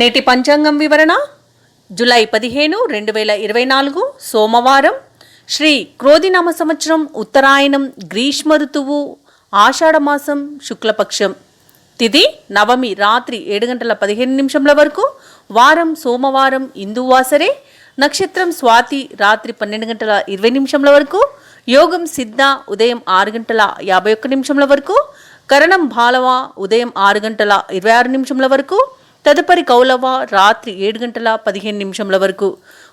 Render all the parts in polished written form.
నేటి పంచాంగం వివరణ జూలై 15, 2024 సోమవారం. శ్రీ క్రోధినామ సంవత్సరం, ఉత్తరాయణం, గ్రీష్మ ఋతువు, ఆషాఢమాసం, శుక్లపక్షం. తిథి నవమి రాత్రి 7:15 వరకు. వారం సోమవారం, ఇందువాసరే. నక్షత్రం స్వాతి రాత్రి 12:20 వరకు. యోగం సిద్ధ ఉదయం 6:51 వరకు. కరణం బాలవ ఉదయం 6:26 వరకు. తదుపరి కౌలవ రాత్రి 7:15 వరకు.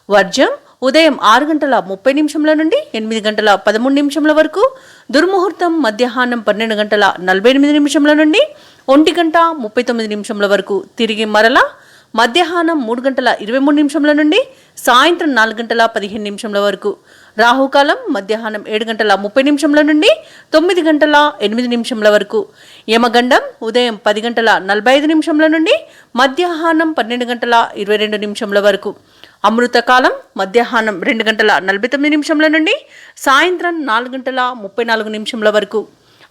వర్జం ఉదయం 6:30 నుండి 8:13 వరకు. దుర్ముహూర్తం మధ్యాహ్నం 12:48 నుండి 1:39 వరకు. తిరిగి మరల మధ్యాహ్నం 3:23 నుండి సాయంత్రం 4:15 వరకు. రాహుకాలం మధ్యాహ్నం 7:30 నుండి 9:08 వరకు. యమగండం ఉదయం 10:45 నుండి మధ్యాహ్నం 12:22 వరకు. అమృతకాలం మధ్యాహ్నం 2:49 నుండి సాయంత్రం 4:34 వరకు.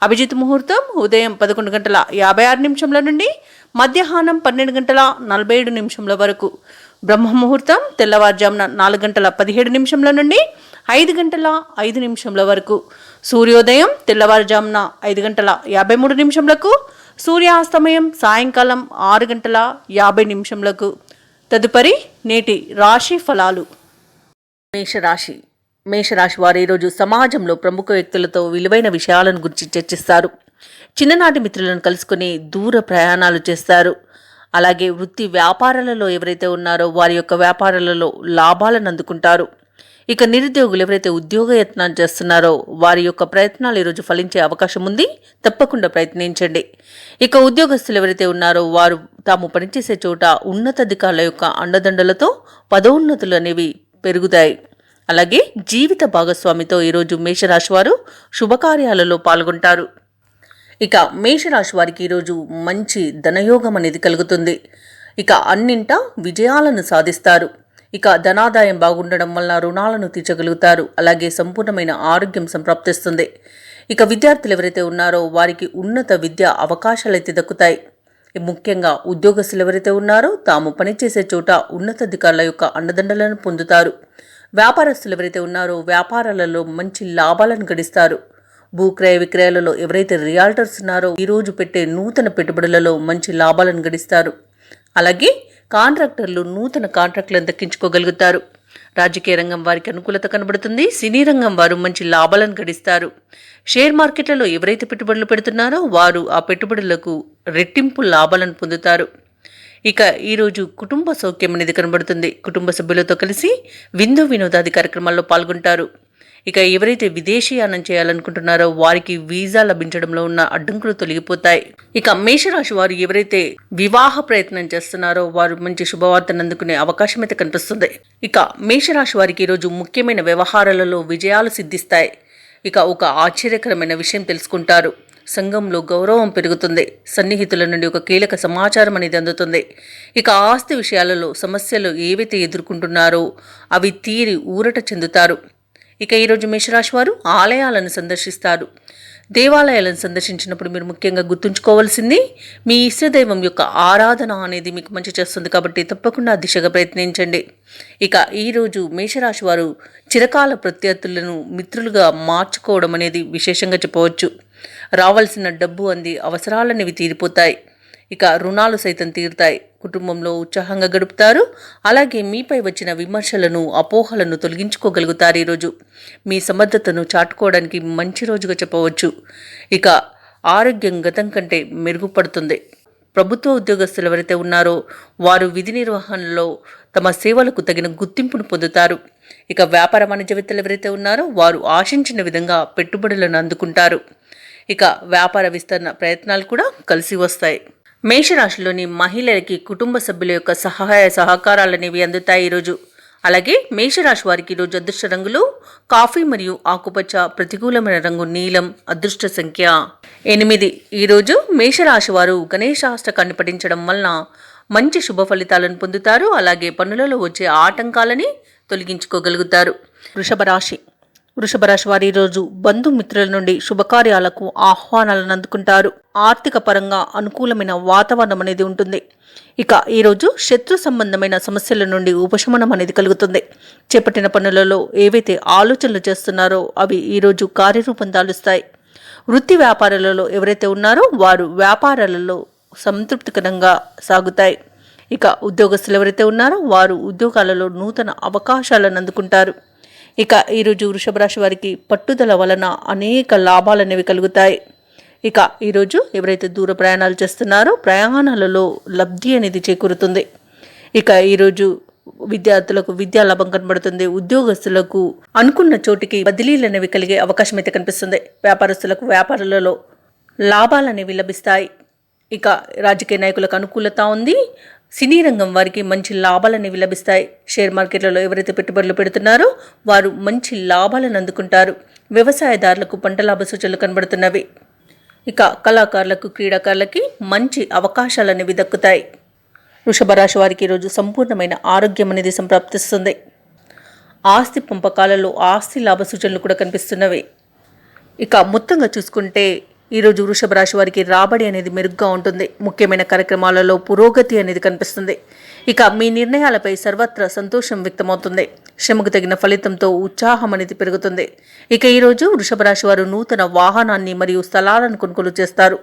అభిజిత్ ముహూర్తం ఉదయం 11:56 నుండి మధ్యాహ్నం 12:47 వరకు. బ్రహ్మ ముహూర్తం తెల్లవారుజామున 4:17 నుండి 5:05 వరకు. సూర్యోదయం తెల్లవారుజామున 5:53. సూర్యాస్తమయం సాయంకాలం 6:50. తదుపరి నేటి రాశి ఫలాలు. మేషరాశి. మేషరాశి వారు ఈరోజు సమాజంలో ప్రముఖ వ్యక్తులతో విలువైన విషయాలను గురించి చర్చిస్తారు. చిన్ననాటి మిత్రులను కలుసుకుని దూర ప్రయాణాలు చేస్తారు. అలాగే వృత్తి వ్యాపారాలలో ఎవరైతే ఉన్నారో వారి యొక్క వ్యాపారాలలో లాభాలను అందుకుంటారు. ఇక నిరుద్యోగులు ఎవరైతే ఉద్యోగ యత్నాలు చేస్తున్నారో వారి యొక్క ప్రయత్నాలు ఈరోజు ఫలించే అవకాశం ఉంది. తప్పకుండా ప్రయత్నించండి. ఇక ఉద్యోగస్తులు ఎవరైతే ఉన్నారో వారు తాము పనిచేసే చోట ఉన్నతాధికారుల యొక్క అండదండలతో పదోన్నతులు అనేవి పెరుగుతాయి. అలాగే జీవిత భాగస్వామితో ఈరోజు మేషరాశి వారు శుభకార్యాలలో పాల్గొంటారు. ఇక మేషరాశి వారికి ఈరోజు మంచి ధనయోగం అనేది కలుగుతుంది. ఇక అన్నింటా విజయాలను సాధిస్తారు. ఇక ధనాదాయం బాగుండడం వల్ల రుణాలను తీర్చగలుగుతారు. అలాగే సంపూర్ణమైన ఆరోగ్యం సంప్రాప్తిస్తుంది. ఇక విద్యార్థులు ఎవరైతే ఉన్నారో వారికి ఉన్నత విద్యా అవకాశాలు అయితే దక్కుతాయి. ముఖ్యంగా ఉద్యోగస్తులు ఎవరైతే ఉన్నారో తాము పనిచేసే చోట ఉన్నతాధికారుల యొక్క అండదండలను పొందుతారు. వ్యాపారస్తులు ఎవరైతే ఉన్నారో వ్యాపారాలలో మంచి లాభాలను గడిస్తారు. భూక్రయ విక్రయాలలో ఎవరైతే రియాల్టర్స్ ఉన్నారో ఈరోజు పెట్టే నూతన పెట్టుబడులలో మంచి లాభాలను గడిస్తారు. అలాగే కాంట్రాక్టర్లు నూతన కాంట్రాక్టులను దక్కించుకోగలుగుతారు. రాజకీయ రంగం వారికి అనుకూలత కనబడుతుంది. సినీ రంగం వారు మంచి లాభాలను గడిస్తారు. షేర్ మార్కెట్లలో ఎవరైతే పెట్టుబడులు పెడుతున్నారో వారు ఆ పెట్టుబడులకు రెట్టింపు లాభాలను పొందుతారు. ఇక ఈరోజు కుటుంబ సౌఖ్యం అనేది కనబడుతుంది. కుటుంబ సభ్యులతో కలిసి విందు వినోదాది కార్యక్రమాల్లో పాల్గొంటారు. ఇక ఎవరైతే విదేశీయానం చేయాలనుకుంటున్నారో వారికి వీసా లభించడంలో ఉన్న అడ్డంకులు తొలగిపోతాయి. ఇక మేషరాశి వారు ఎవరైతే వివాహ ప్రయత్నం చేస్తున్నారో వారు మంచి శుభవార్తను అందుకునే అవకాశం అయితే కనిపిస్తుంది. ఇక మేషరాశి వారికి ఈరోజు ముఖ్యమైన వ్యవహారాలలో విజయాలు సిద్ధిస్తాయి. ఇక ఒక ఆశ్చర్యకరమైన విషయం తెలుసుకుంటారు. సంఘంలో గౌరవం పెరుగుతుంది. సన్నిహితుల నుండి ఒక కీలక సమాచారం అనేది అందుతుంది. ఇక ఆస్తి విషయాలలో సమస్యలు ఏవైతే ఎదుర్కొంటున్నారో అవి తీరి ఊరట చెందుతారు. ఇక ఈరోజు మేషరాశి వారు ఆలయాలను సందర్శిస్తారు. దేవాలయాలను సందర్శించినప్పుడు మీరు ముఖ్యంగా గుర్తుంచుకోవాల్సింది మీ ఇష్టదైవం యొక్క ఆరాధన అనేది మీకు మంచి చేస్తుంది. కాబట్టి తప్పకుండా దిశగా ప్రయత్నించండి. ఇక ఈరోజు మేషరాశి వారు చిరకాల ప్రత్యర్థులను మిత్రులుగా మార్చుకోవడం అనేది విశేషంగా చెప్పవచ్చు. రావాల్సిన డబ్బు అంది అవసరాలనేవి తీరిపోతాయి. ఇక రుణాలు సైతం తీరుతాయి. కుటుంబంలో ఉత్సాహంగా గడుపుతారు. అలాగే మీపై వచ్చిన విమర్శలను అపోహలను తొలగించుకోగలుగుతారు. ఈరోజు మీ సమర్థతను చాటుకోవడానికి మంచి రోజుగా చెప్పవచ్చు. ఇక ఆరోగ్యం గతం కంటే మెరుగుపడుతుంది. ప్రభుత్వ ఉద్యోగస్తులు ఎవరైతే ఉన్నారో వారు విధి నిర్వహణలో తమ సేవలకు తగిన గుర్తింపును పొందుతారు. ఇక వ్యాపార వాణిజ్యవేత్తలు ఎవరైతే ఉన్నారో వారు ఆశించిన విధంగా పెట్టుబడులను అందుకుంటారు. ఇక వ్యాపార విస్తరణ ప్రయత్నాలు కూడా కలిసి వస్తాయి. మేషరాశిలోని మహిళలకి కుటుంబ సభ్యుల యొక్క సహాయ సహకారాలు అనేవి అందుతాయి ఈరోజు. అలాగే మేషరాశి వారికి ఈరోజు అదృష్ట రంగులు కాఫీ మరియు ఆకుపచ్చ, ప్రతికూలమైన రంగు నీలం, అదృష్ట సంఖ్య 8. ఈరోజు మేషరాశి వారు గణేశాష్టకాన్ని పఠించడం వలన మంచి శుభ ఫలితాలను పొందుతారు. అలాగే పనులలో వచ్చే ఆటంకాలని తొలగించుకోగలుగుతారు. వృషభ రాశి. వృషభ రాశి వారు ఈరోజు బంధుమిత్రుల నుండి శుభకార్యాలకు ఆహ్వానాలను అందుకుంటారు. ఆర్థిక పరంగా అనుకూలమైన వాతావరణం అనేది ఉంటుంది. ఇక ఈరోజు శత్రు సంబంధమైన సమస్యల నుండి ఉపశమనం అనేది కలుగుతుంది. చేపట్టిన పనులలో ఏవైతే ఆలోచనలు చేస్తున్నారో అవి ఈరోజు కార్యరూపం దాలుస్తాయి. వృత్తి వ్యాపారాలలో ఎవరైతే ఉన్నారో వారు వ్యాపారాలలో సంతృప్తికరంగా సాగుతాయి. ఇక ఉద్యోగస్తులు ఎవరైతే ఉన్నారో వారు ఉద్యోగాలలో నూతన అవకాశాలను అందుకుంటారు. ఇక ఈరోజు వృషభ రాశి వారికి పట్టుదల వలన అనేక లాభాలు అనేవి కలుగుతాయి. ఇక ఈరోజు ఎవరైతే దూర ప్రయాణాలు చేస్తున్నారో ప్రయాణాలలో లబ్ధి అనేది చేకూరుతుంది. ఇక ఈరోజు విద్యార్థులకు విద్యా లాభం కనబడుతుంది. ఉద్యోగస్తులకు అనుకున్న చోటికి బదిలీలు అనేవి కలిగే అవకాశం అయితే కనిపిస్తుంది. వ్యాపారస్తులకు వ్యాపారాలలో లాభాలు అనేవి లభిస్తాయి. ఇక రాజకీయ నాయకులకు అనుకూలత ఉంది. సినీ రంగం వారికి మంచి లాభాలు అనేవి లభిస్తాయి. షేర్ మార్కెట్లలో ఎవరైతే పెట్టుబడులు పెడుతున్నారో వారు మంచి లాభాలను అందుకుంటారు. వ్యవసాయదారులకు పంట లాభ సూచనలు కనబడుతున్నవి. ఇక కళాకారులకు క్రీడాకారులకి మంచి అవకాశాలు అనేవి దక్కుతాయి. వృషభ రాశి వారికి ఈరోజు సంపూర్ణమైన ఆరోగ్యం అనేది సంప్రాప్తిస్తుంది. ఆస్తి పంపకాలలో ఆస్తి లాభ సూచనలు కూడా కనిపిస్తున్నవి. ఇక మొత్తంగా చూసుకుంటే ఈరోజు వృషభ రాశి వారికి రాబడి అనేది మెరుగ్గా ఉంటుంది. ముఖ్యమైన కార్యక్రమాలలో పురోగతి అనేది కనిపిస్తుంది. ఇక మీ నిర్ణయాలపై సర్వత్రా సంతోషం వ్యక్తమవుతుంది. శ్రమకు తగిన ఫలితంతో ఉత్సాహం అనేది పెరుగుతుంది. ఇక ఈరోజు వృషభ రాశి వారు నూతన వాహనాన్ని మరియు స్థలాలను కొనుగోలు చేస్తారు.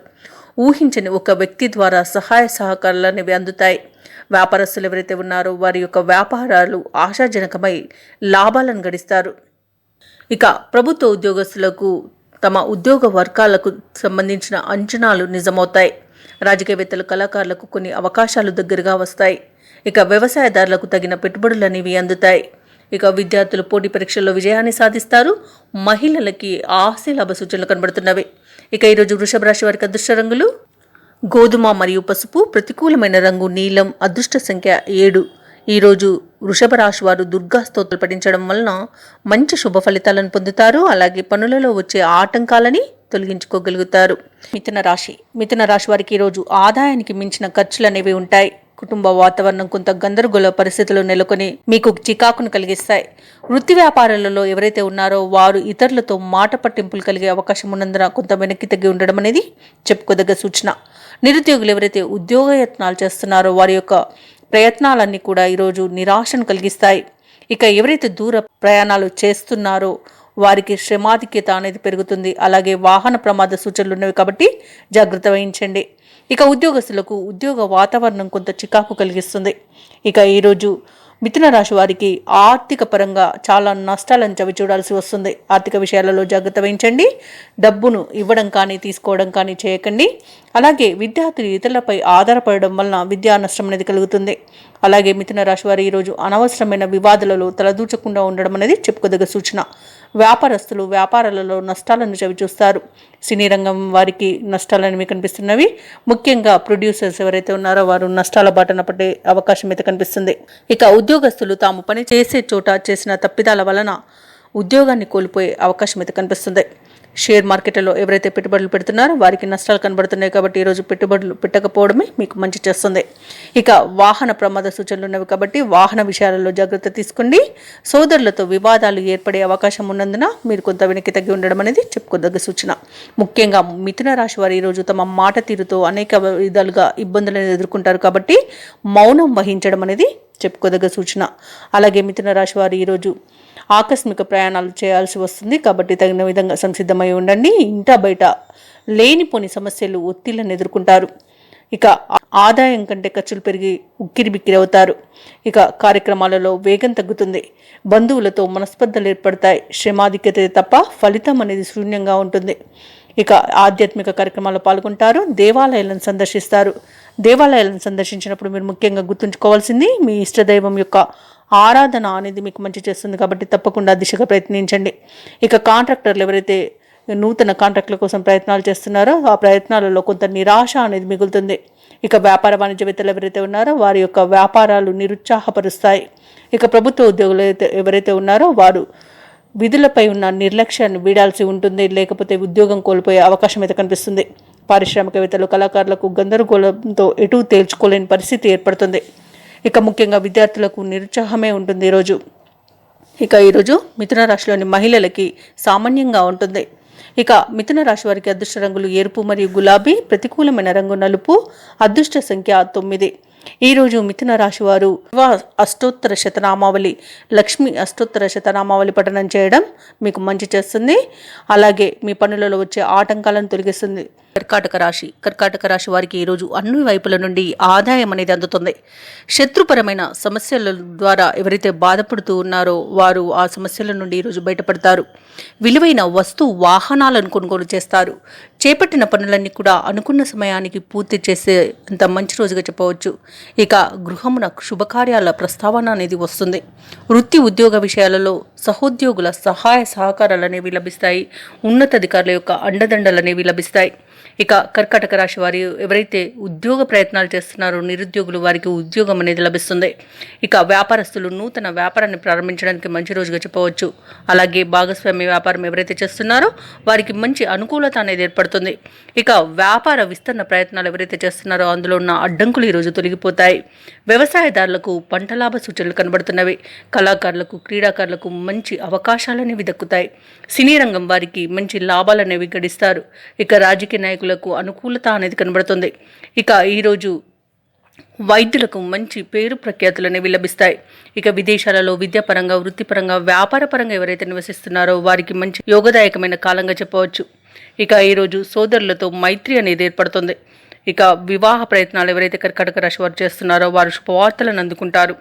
ఊహించని ఒక వ్యక్తి ద్వారా సహాయ సహకారాలు అనేవి అందుతాయి. వ్యాపారస్తులు ఎవరైతే ఉన్నారో వారి యొక్క వ్యాపారాలు ఆశాజనకమై లాభాలను గడిస్తారు. ఇక ప్రభుత్వ ఉద్యోగస్తులకు తమ ఉద్యోగ వర్గాలకు సంబంధించిన అంచనాలు నిజమవుతాయి. రాజకీయవేత్తలు కళాకారులకు కొన్ని అవకాశాలు దగ్గరగా వస్తాయి. ఇక వ్యవసాయదారులకు తగిన పెట్టుబడులు అనేవి అందుతాయి. ఇక విద్యార్థులు పోటీ పరీక్షల్లో విజయాన్ని సాధిస్తారు. మహిళలకి ఆస్తి లాభ సూచనలు కనబడుతున్నవి. ఇక ఈరోజు వృషభ రాశి వారికి అదృష్ట రంగులు గోధుమ మరియు పసుపు. ప్రతికూలమైన రంగు నీలం. అదృష్ట సంఖ్య 7. ఈరోజు వృషభ రాశి వారు దుర్గా స్తోత్రాలు పఠించడం వలన మంచి శుభ ఫలితాలను పొందుతారు. అలాగే పనులలో వచ్చే ఆటంకాలని తొలగించుకోగలుగుతారు. మిథున రాశి వారికి ఈరోజు ఆదాయానికి మించిన ఖర్చులు అనేవి ఉంటాయి. కుటుంబ వాతావరణం కొంత గందరగోళ పరిస్థితులు నెలకొని మీకు చికాకును కలిగిస్తాయి. వృత్తి వ్యాపారాలలో ఎవరైతే ఉన్నారో వారు ఇతరులతో మాట పట్టింపులు కలిగే అవకాశం ఉన్నందున కొంత వెనక్కి తగ్గి ఉండడం అనేది చెప్పుకోదగ్గ సూచన. నిరుద్యోగులు ఎవరైతే ఉద్యోగయత్నాలు చేస్తున్నారో వారి యొక్క ప్రయత్నాలన్నీ కూడా ఈరోజు నిరాశను కలిగిస్తాయి. ఇక ఎవరైతే దూర ప్రయాణాలు చేస్తున్నారో వారికి శ్రమాధిక్యత అనేది పెరుగుతుంది. అలాగే వాహన ప్రమాద సూచనలు ఉన్నవి కాబట్టి జాగ్రత్త వహించండి. ఇక ఉద్యోగస్తులకు ఉద్యోగ వాతావరణం కొంత చికాకు కలిగిస్తుంది. ఇక ఈరోజు మిథున రాశి వారికి ఆర్థిక పరంగా చాలా నష్టాలను చవి చూడాల్సి వస్తుంది. ఆర్థిక విషయాలలో జాగ్రత్త వహించండి. డబ్బును ఇవ్వడం కానీ తీసుకోవడం కానీ చేయకండి. అలాగే విద్యార్థులు ఇతరులపై ఆధారపడడం వలన విద్యా నష్టం అనేది కలుగుతుంది. అలాగే మిథున రాశి వారు ఈరోజు అనవసరమైన వివాదాలలో తలదూచకుండా ఉండడం అనేది చెప్పుకోదగ్గ సూచన. వ్యాపారస్తులు వ్యాపారాలలో నష్టాలను చవిచూస్తారు. సినీ రంగం వారికి నష్టాలనేవి కనిపిస్తున్నవి. ముఖ్యంగా ప్రొడ్యూసర్స్ ఎవరైతే ఉన్నారో వారు నష్టాల బాటన పడే అవకాశం అయితే కనిపిస్తుంది. ఇక ఉద్యోగస్తులు తాము పని చేసే చోట చేసిన తప్పిదాల వలన ఉద్యోగాన్ని కోల్పోయే అవకాశం అయితే కనిపిస్తుంది. షేర్ మార్కెట్లో ఎవరైతే పెట్టుబడులు పెడుతున్నారో వారికి నష్టాలు కనబడుతున్నాయి కాబట్టి ఈరోజు పెట్టుబడులు పెట్టకపోవడమే మీకు మంచి చేస్తుంది. ఇక వాహన ప్రమాద సూచనలు ఉన్నవి కాబట్టి వాహన విషయాలలో జాగ్రత్త తీసుకోండి. సోదరులతో వివాదాలు ఏర్పడే అవకాశం ఉన్నందున మీరు కొంత వెనక్కి తగ్గి ఉండడం అనేది చెప్పుకోదగ్గ సూచన. ముఖ్యంగా మిథున రాశి వారు ఈరోజు తమ మాట తీరుతో అనేక విధాలుగా ఇబ్బందులను ఎదుర్కొంటారు కాబట్టి మౌనం వహించడం అనేది చెప్పుకోదగ్గ సూచన. అలాగే మిథున రాశి వారు ఈరోజు ఆకస్మిక ప్రయాణాలు చేయాల్సి వస్తుంది కాబట్టి తగిన విధంగా సంసిద్ధమై ఉండండి. ఇంట బయట లేనిపోని సమస్యలు ఒత్తిళ్లను ఎదుర్కొంటారు. ఇక ఆదాయం కంటే ఖర్చులు పెరిగి ఉక్కిరి బిక్కిరి అవుతారు. ఇక కార్యక్రమాలలో వేగం తగ్గుతుంది. బంధువులతో మనస్పర్ధలు ఏర్పడతాయి. శ్రమాధిక్యత తప్ప ఫలితం అనేది శూన్యంగా ఉంటుంది. ఇక ఆధ్యాత్మిక కార్యక్రమాల్లో పాల్గొంటారు. దేవాలయాలను సందర్శిస్తారు. దేవాలయాలను సందర్శించినప్పుడు మీరు ముఖ్యంగా గుర్తుంచుకోవాల్సింది మీ ఇష్టదైవం యొక్క ఆరాధన అనేది మీకు మంచి చేస్తుంది కాబట్టి తప్పకుండా దిశగా ప్రయత్నించండి. ఇక కాంట్రాక్టర్లు ఎవరైతే నూతన కాంట్రాక్టుల కోసం ప్రయత్నాలు చేస్తున్నారో ఆ ప్రయత్నాలలో కొంత నిరాశ అనేది మిగులుతుంది. ఇక వ్యాపార వాణిజ్యవేత్తలు ఎవరైతే ఉన్నారో వారి యొక్క వ్యాపారాలు నిరుత్సాహపరుస్తాయి. ఇక ప్రభుత్వ ఉద్యోగులు ఎవరైతే ఉన్నారో వారు విధులపై ఉన్న నిర్లక్ష్యాన్ని వీడాల్సి ఉంటుంది. లేకపోతే ఉద్యోగం కోల్పోయే అవకాశం అయితే కనిపిస్తుంది. పారిశ్రామికవేత్తలు కళాకారులకు గందరగోళంతో ఎటూ తేల్చుకోలేని పరిస్థితి ఏర్పడుతుంది. ఇక ముఖ్యంగా విద్యార్థులకు నిరుత్సాహమే ఉంటుంది ఈరోజు. ఇక ఈరోజు మిథున రాశిలోని మహిళలకి సామాన్యంగా ఉంటుంది. ఇక మిథున రాశి వారికి అదృష్ట రంగులు ఎరుపు మరియు గులాబీ, ప్రతికూలమైన రంగు నలుపు, అదృష్ట సంఖ్య 9. ఈరోజు మిథున రాశి వారు అష్టోత్తర శతనామావళి, లక్ష్మి అష్టోత్తర శతనామావళి పఠనం చేయడం మీకు మంచి చేస్తుంది. అలాగే మీ పనులలో వచ్చే ఆటంకాలను తొలగిస్తుంది. కర్కాటక రాశి వారికి ఈరోజు అన్ని వైపుల నుండి ఆదాయం అనేది అందుతుంది. శత్రుపరమైన సమస్యల ద్వారా ఎవరైతే బాధపడుతూ ఉన్నారో వారు ఆ సమస్యల నుండి ఈరోజు బయటపడతారు. విలువైన వాహనాలను కొనుగోలు చేస్తారు. చేపట్టిన పనులన్నీ కూడా అనుకున్న సమయానికి పూర్తి చేసే అంత మంచి రోజుగా చెప్పవచ్చు. ఇక గృహమున శుభకార్యాల ప్రస్తావన అనేది వస్తుంది. వృత్తి ఉద్యోగ విషయాలలో సహోద్యోగుల సహాయ సహకారాలు అనేవి లభిస్తాయి. ఉన్నతాధికారుల యొక్క అండదండలు అనేవి లభిస్తాయి. ఇక కర్కాటక రాశి వారు ఎవరైతే ఉద్యోగ ప్రయత్నాలు చేస్తున్నారో నిరుద్యోగులు వారికి ఉద్యోగం అనేది లభిస్తుంది. ఇక వ్యాపారస్తులు నూతన వ్యాపారాన్ని ప్రారంభించడానికి మంచి రోజుగా చెప్పవచ్చు. అలాగే భాగస్వామ్య వ్యాపారం ఎవరైతే చేస్తున్నారో వారికి మంచి అనుకూలత అనేది ఏర్పడుతుంది. ఇక వ్యాపార విస్తరణ ప్రయత్నాలు ఎవరైతే చేస్తున్నారో అందులో ఉన్న అడ్డంకులు ఈరోజు తొలగిపోతాయి. వ్యవసాయదారులకు పంట లాభ సూచనలు కనబడుతున్నవి. కళాకారులకు క్రీడాకారులకు మంచి అవకాశాలు అనేవి దక్కుతాయి. సినీ రంగం వారికి మంచి లాభాలు అనేవి గడిస్తారు. ఇక రాజకీయ నాయకులకు అనుకూలత అనేది కనబడుతుంది. ఇక ఈరోజు వైద్యులకు మంచి పేరు ప్రఖ్యాతులు అనేవి లభిస్తాయి. ఇక విదేశాలలో విద్యాపరంగా, వృత్తిపరంగా, వ్యాపారపరంగా ఎవరైతే నివసిస్తున్నారో వారికి మంచి యోగదాయకమైన కాలంగా చెప్పవచ్చు. ఇక ఈరోజు సోదరులతో మైత్రి అనేది ఏర్పడుతుంది. ఇక వివాహ ప్రయత్నాలు ఎవరైతే కర్కాటక రాశి వారు చేస్తున్నారో వారు శుభవార్తలను అందుకుంటారు.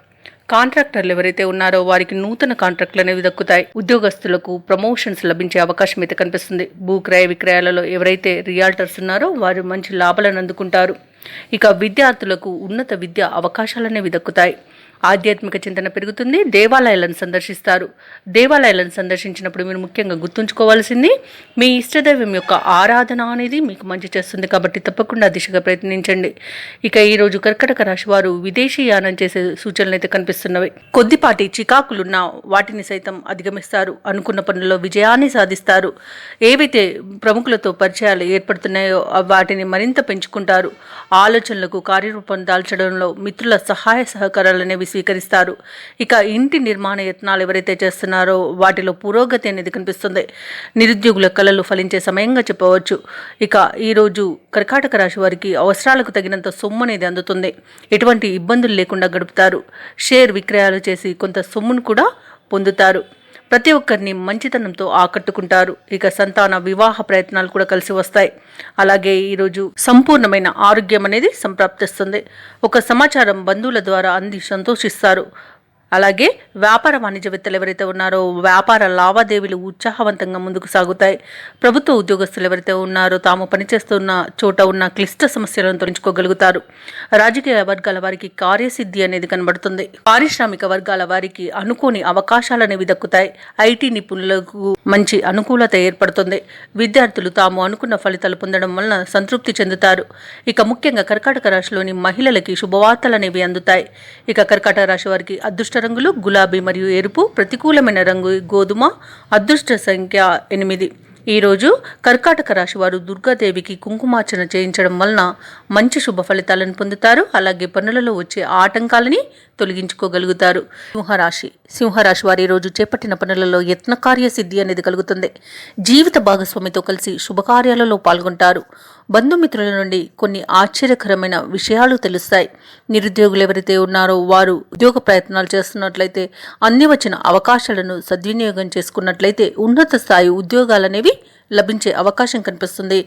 కాంట్రాక్టర్లు ఎవరైతే ఉన్నారో వారికి నూతన కాంట్రాక్టులు అనేవి దక్కుతాయి. ఉద్యోగస్తులకు ప్రమోషన్స్ లభించే అవకాశం అయితే కనిపిస్తుంది. భూక్రయ విక్రయాలలో ఎవరైతే రియాల్టర్స్ ఉన్నారో వారు మంచి లాభాలను అందుకుంటారు. ఇక విద్యార్థులకు ఉన్నత విద్యా అవకాశాలు అనేవి దక్కుతాయి. ఆధ్యాత్మిక చింతన పెరుగుతుంది. దేవాలయాలను సందర్శిస్తారు. దేవాలయాలను సందర్శించినప్పుడు మీరు ముఖ్యంగా గుర్తుంచుకోవాల్సింది మీ ఇష్టదైవం యొక్క ఆరాధన అనేది మీకు మంచి చేస్తుంది. కాబట్టి తప్పకుండా దిశగా ప్రయత్నించండి. ఇక ఈరోజు కర్కాటక రాశి వారు విదేశీయానం చేసే సూచనలు అయితే కనిపిస్తున్నవి. కొద్దిపాటి చికాకులున్న వాటిని సైతం అధిగమిస్తారు. అనుకున్న పనుల్లో విజయాన్ని సాధిస్తారు. ఏవైతే ప్రముఖులతో పరిచయాలు ఏర్పడుతున్నాయో వాటిని మరింత పెంచుకుంటారు. ఆలోచనలకు కార్యరూపం దాల్చడంలో మిత్రుల సహాయ సహకారాలు అనేవి స్వీకరిస్తారు. ఇక ఇంటి నిర్మాణ యత్నాలు ఎవరైతే చేస్తున్నారో వాటిలో పురోగతి అనేది కనిపిస్తుంది. నిరుద్యోగుల కళలు ఫలించే సమయంగా చెప్పవచ్చు. ఇక ఈరోజు కర్కాటక రాశి వారికి అవసరాలకు తగినంత సొమ్ము అనేది అందుతుంది. ఎటువంటి ఇబ్బందులు లేకుండా గడుపుతారు. షేర్ విక్రయాలు చేసి కొంత సొమ్మును కూడా పొందుతారు. ప్రతి ఒక్కరిని మంచితనంతో ఆకట్టుకుంటారు. ఇక సంతాన వివాహ ప్రయత్నాలు కూడా కలిసి వస్తాయి. అలాగే ఈరోజు సంపూర్ణమైన ఆరోగ్యం అనేది సంప్రాప్తిస్తుంది. ఒక సమాచారం బంధువుల ద్వారా అంది సంతోషిస్తారు. అలాగే వ్యాపార వాణిజ్యవేత్తలు ఎవరైతే ఉన్నారో వ్యాపార లావాదేవీలు ఉత్సాహవంతంగా ముందుకు సాగుతాయి. ప్రభుత్వ ఉద్యోగస్తులు ఎవరైతే ఉన్నారో తాము పనిచేస్తున్న చోట ఉన్న క్లిష్ట సమస్యలను తొలగించుకోగలుగుతారు. రాజకీయ వర్గాల వారికి కార్యసిద్ధి అనేది కనబడుతుంది. పారిశ్రామిక వర్గాల వారికి అనుకోని అవకాశాలు అనేవి దక్కుతాయి. ఐటీ నిపుణులకు మంచి అనుకూలత ఏర్పడుతుంది. విద్యార్థులు తాము అనుకున్న ఫలితాలు పొందడం వలన సంతృప్తి చెందుతారు. ఇక ముఖ్యంగా కర్కాటక రాశిలోని మహిళలకి శుభవార్తలు అనేవి అందుతాయి. ఇక కర్కాటక రాశి వారికి అదృష్ట రంగులు గులాబీ మరియు ఎరుపు, ప్రతికూలమైన రంగు గోధుమ, అదృష్ట సంఖ్య 8. ఈరోజు కర్కాటక రాశి వారు దుర్గాదేవికి కుంకుమార్చన చేయించడం వలన మంచి శుభ ఫలితాలను పొందుతారు. అలాగే పనులలో వచ్చే ఆటంకాలని తొలగించుకోగలుగుతారు. సింహరాశి వారు ఈరోజు చేపట్టిన పనులలో యత్న కార్యసిద్ధి అనేది కలుగుతుంది. జీవిత భాగస్వామితో కలిసి శుభకార్యాలలో పాల్గొంటారు. బంధుమిత్రుల నుండి కొన్ని ఆశ్చర్యకరమైన విషయాలు తెలుస్తాయి. నిరుద్యోగులు ఎవరైతే ఉన్నారో వారు ఉద్యోగ ప్రయత్నాలు చేస్తున్నట్లయితే అంది వచ్చిన అవకాశాలను సద్వినియోగం చేసుకున్నట్లయితే ఉన్నత స్థాయి ఉద్యోగాలనేవి లభించే అవకాశం కనిపిస్తుంది.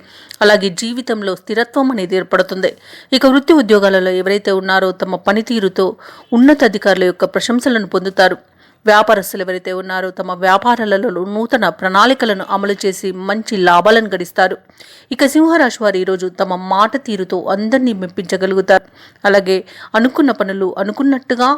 అలాగే జీవితంలో స్థిరత్వం అనేది ఏర్పడుతుంది. ఇక వృత్తి ఉద్యోగాలలో ఎవరైతే ఉన్నారో తమ పనితీరుతో ఉన్నతాధికారుల యొక్క ప్రశంసలను పొందుతారు. వ్యాపారస్తులు ఎవరైతే ఉన్నారో తమ వ్యాపారాలలో నూతన ప్రణాళికలను అమలు చేసి మంచి లాభాలను గడిస్తారు. ఇక సింహరాశి వారు ఈరోజు తమ మాట తీరుతో అందరినీ మెప్పించగలుగుతారు. అలాగే అనుకున్న పనులు అనుకున్నట్టుగా